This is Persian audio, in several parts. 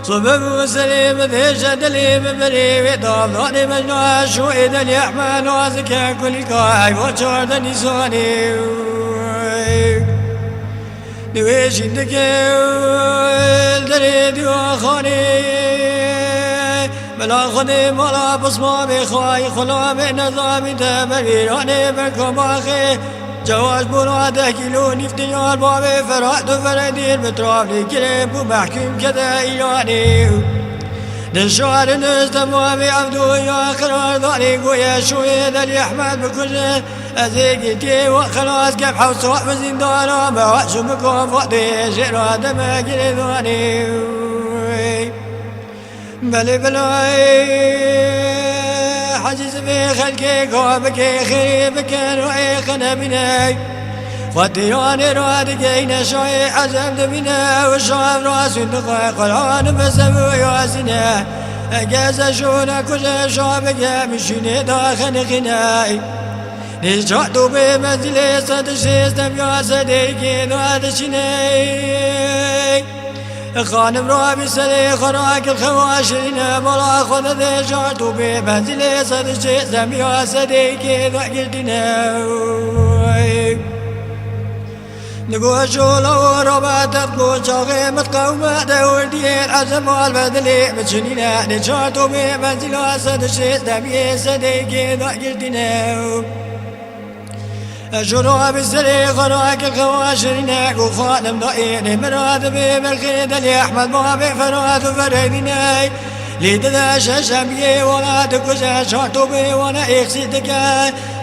صبب وسليم ذيش دليم بريم دام ضاني مجنوع شويد اليحمل وازكى كل قاعي وشعر نساني نويش الدكيل دريد وخاني بلا خدي ملا بصما بخواي خلا من نظام تبريراني بركم آخي جواز براده كيلو نفتيار بابي فرحت وفردير بترافلي كريب ومحكوم كذا إيراني نشار نستمامي عبدو يا قرار ضالي قويا شوية ذا أحمد بكل أزيقتي وخلاص قبح وصوح بزندانا ما وحشو مكوم فقدي جيرا دما كريضاني بلي بلاي حجز في خلقي قوبك خريبك روحي خنا بناي ودياني رادقين شوي عزمت بنا والشعب راس الدقاء قرآن بسبو ياسنا أجاز شونا كل شعبك مشيني داخل غناي نجحت بمنزلي صد الشيستم يا صديقي ذات شناي خانم رابي سلي خراك الخواشرين بلا خذ ذي جعت بمنزلي صد الشيستم يا صديقي ذا قلتنا نقول شولو ربات تقول شاغي متقومة دور ديال عزم والبدلي متشنينا نجحت بمنزلي صد الشيستم يا صديقي ذا قلتنا شروع بالسري خراك الخواشرين وخانم ضئين مراد بالخيد اللي أحمد بابي فراد وفرديناي ليد ذا ششمي ولا تكوش شارتو بي وانا اكسيدك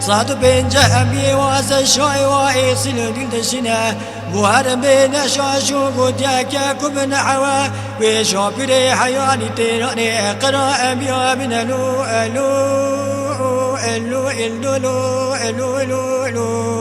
صاد بين جهمي واسا شاي واكسيل دين تشينا بوهرم بين شاشو قد ياكاكو من حوا وشابري حياني تيراني قراء بيا من الو الو الو الو الو الو الو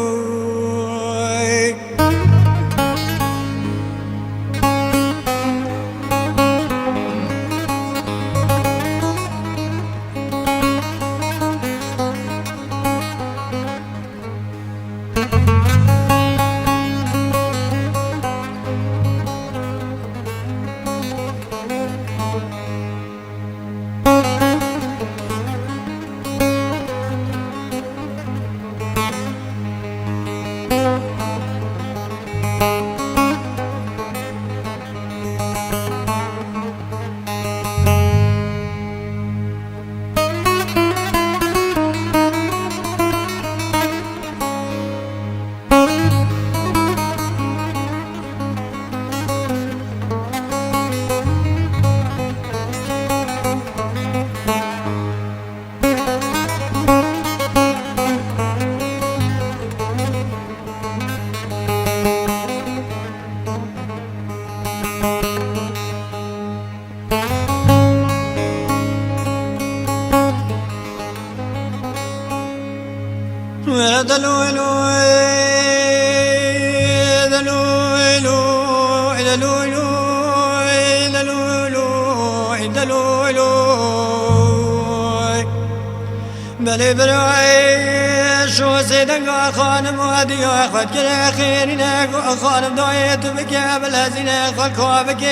بلي براي شو سيدك خانم وادي اخذ كل خيرنا خانم ضايت بك بلا زينة خلقوا بك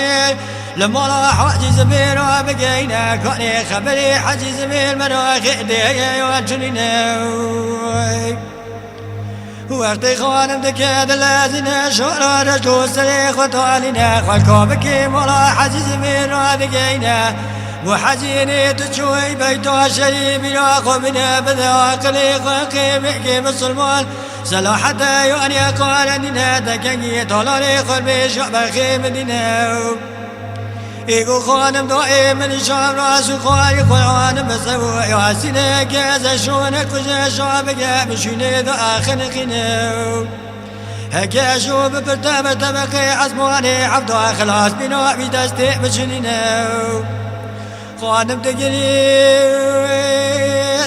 لما راح حاجز بيرا بقينا كوني خبري حاجز بير مراخ دي وجنينا وقت خانم دكاد لازنا شعر رجو سليخ وطالنا خلقوا بك ملا حاجز بيرا بقينا وحزيني تشوي بيتها شريب ياخذ منها بذاقلي قيمك بالصلمان سلا حتى يعني قال اننا دكني طلالي قلبي شعب خيم دينا ايقو خانم دائم من شعب راس خواي قرآن بسوى ياسيني كذا شونك وجه شعبك مشيني ذا اخر قناو هكا شوف برتابة تبقي عزماني عبدا خلاص بنا بدستي مشنيناو خانم تقري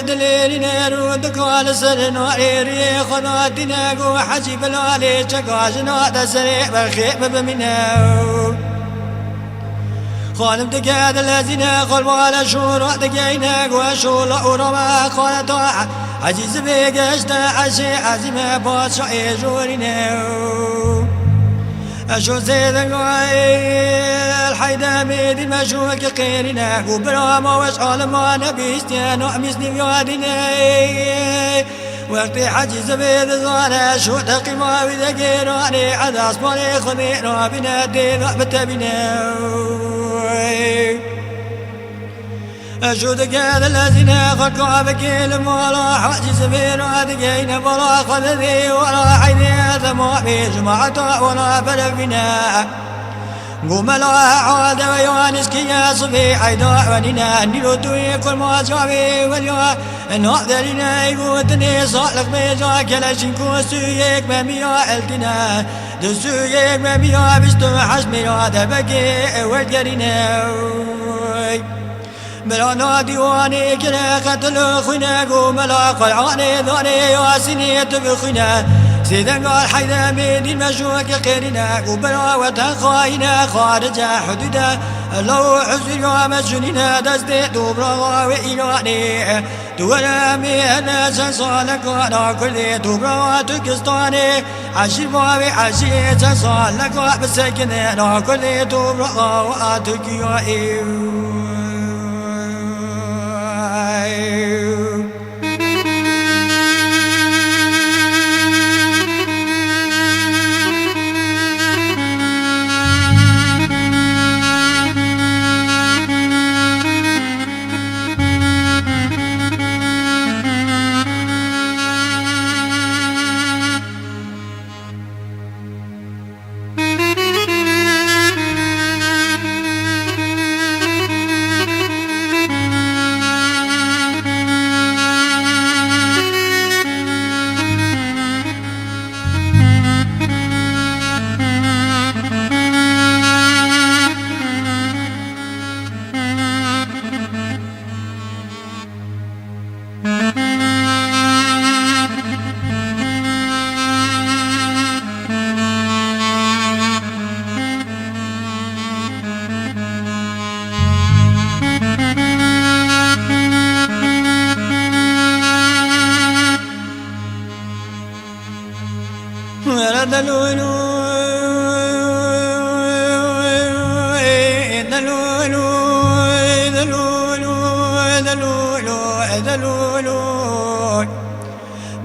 دلي ديرنا رودك على سرنا ريري خذاتنا قو حجيب العلي شقاجنا تسريح بالخيب بمناو خالم تكاد الذين قلبوا على شورا تكينا وشولا ورما خالتا عزيز بيقشتا عشي عزيمة باشا جوريناو أشو سيدك الحيدة ميدي مشوك قيرنا وبراما واشعال ما نبيستيان وعمسني بيادنا وقتي حجي زبيد الزارة شو تقيما بذكيراني عذا اسماني خذينا بنا دينا بتبنا أشو تكاد الذين خلقوا بكيل مولا حجي زبيد وادقين بلا خذذي ولا عيني ثمو بجماعة ولا بلفنا قوم لا عاد ويوانس كي صبي عيدا وننا نلوتوي كل ما جابي واليوم نقدرنا يقوتني صالح بيجا كلا شنكو سويك بميا التنا دسويك بميا بستو حشمي هذا بقي والقرينا بلا ديواني كلا قتل خنا قوم لا قلعاني ذاني ياسيني تبخنا سيدنا قال حيدا ميدي المشوك قيرنا قبلا وتخاينا خارج حدودا لو حزر يوم جنينا دستي دوبرا وإيراني دولا ميهنا سنصالك وانا كل دوبرا تكستاني عشر بابي عشر سنصالك بسكننا كل دوبرا واتكيا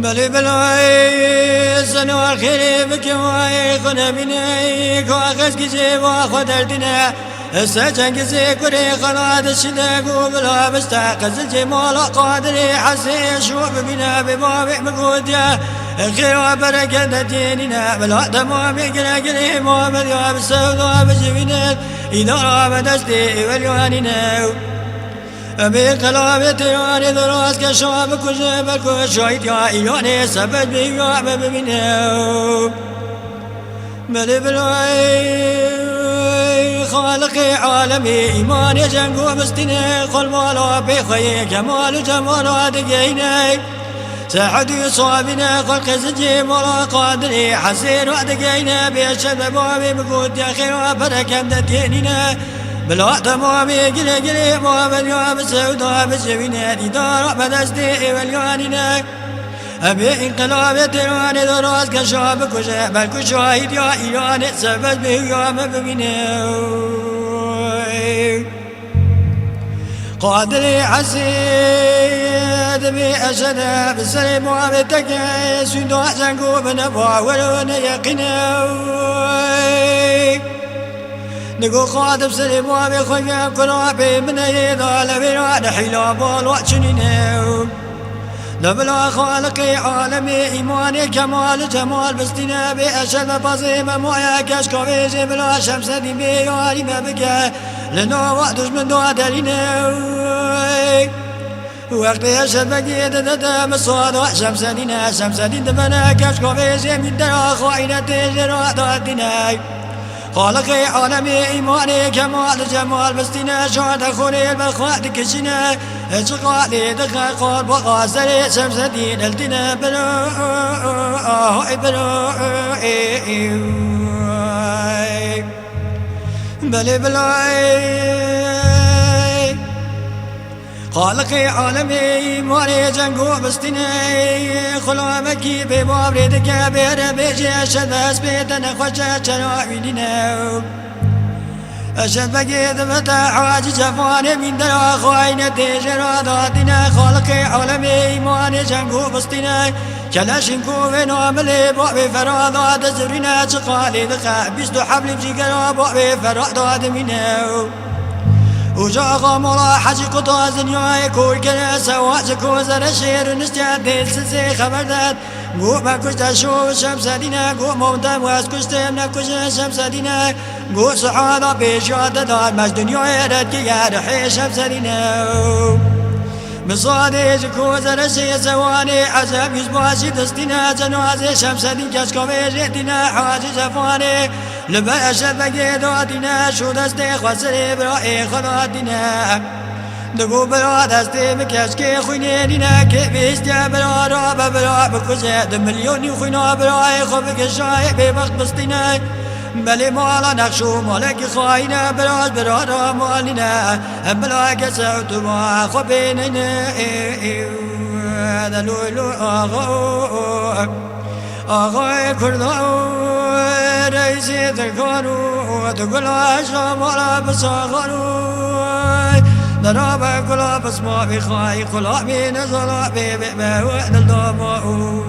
بلي بلاي سنوار خيري بكواي خنا بنايك واخذ كزي واخذ الدنا السجن كزي كري خلاد الشداق وبلا بستاقز الجمال قادري حسي شوف بنا ببابي مقوديا الخير وبركة ديننا بلا دمامي قلقلي محمد يا بالسوداء بجبنا إذا راب دستي واليواننا أبي قلبي تياني دراس كشاب كجبل كشايد يا إياني سبت بيا ببينه بلي بلاي خالقي عالمي إيماني جنقو مستني قل مالا بخي كمال جمال دقيني ساحدي صابنا خلق زجي مالا قادري حسين ودقينا بيشد بابي بقود يا خير وبركة دتينينا بلا تمامي قلي قلي محمد يا بالسوداء بالجبينة دار بدستي واليانينا أبي انقلاب تيراني دراس كشاب كشاب كشاهد يا إيراني سبت به يا مبينه قادري حسيد بأشد بالسلم وبالتكي سندوح زنقو بنبع ولون يقينه نقول خاطب سلم وبخيا كرابي من يدا لبيران حيلا بالوحشنينه لبلا خالقي عالمي إيماني كمال جمال بستنا بأشد بصيمة معيا كشكوفي بلا شمس دي بيواري ما بكى لنا وقتش من دعا دلينا وقت أشد بقيت ددام الصاد شمس دينا شمس دين دبنا كشكوفي من درا خائنة تجرى دادنا خالقي عالمي إيماني كمال جمال بستنا شهد خوري البخوات كشنا شقالي دقاقور بغاسر شمس دين التنا بلي بلاي خالقي عالمي ماري جنگو بستني خلامكي ببابرد كبير بيجي شدس بيتنا خوشة شراعينينا أشد بقيت فتح حاج جفاني من درا خاينة تجرى ذاتنا خالقي عالمي ماري جنگو بستني كلاشنكو بنعملي بابي فرادات زرنا شقالي دقا بيستو حبل بجيقرا بابي فرادات منو وجاغا مولا حجي قطع زنياي كور كنا سواجكو زر شير نستعد سنسي خبردات قو ما كشت شو شمس دينا قو موتم واس كشتم نكش شمس دينا قو سعادة بيشاد دار مش دنيا رد يا رحي شمس دينا مصادي جكو زر شي سواني عجب يسباشي دستنا جنازي شمس دين كشكو بيجتنا حاجي جفاني لبا شبكي داتنا شو دستي خسري برائي خلاتنا دقو برا دستي بكشكي خوينينا كيف برا رابا برا بكوزي مليون خوينا برائي خبك الشاي ببخت بستنا بلي مالا نقشو مالك خاينة براش برا مالنا بلاك سعود ما خبيننا دلولو آغای کرداو رئیسی تکانو تقول عشا مالا بساخانو درابا کلا بسما بخواهی کلا بی نزلا بی بی بی وحد الداماو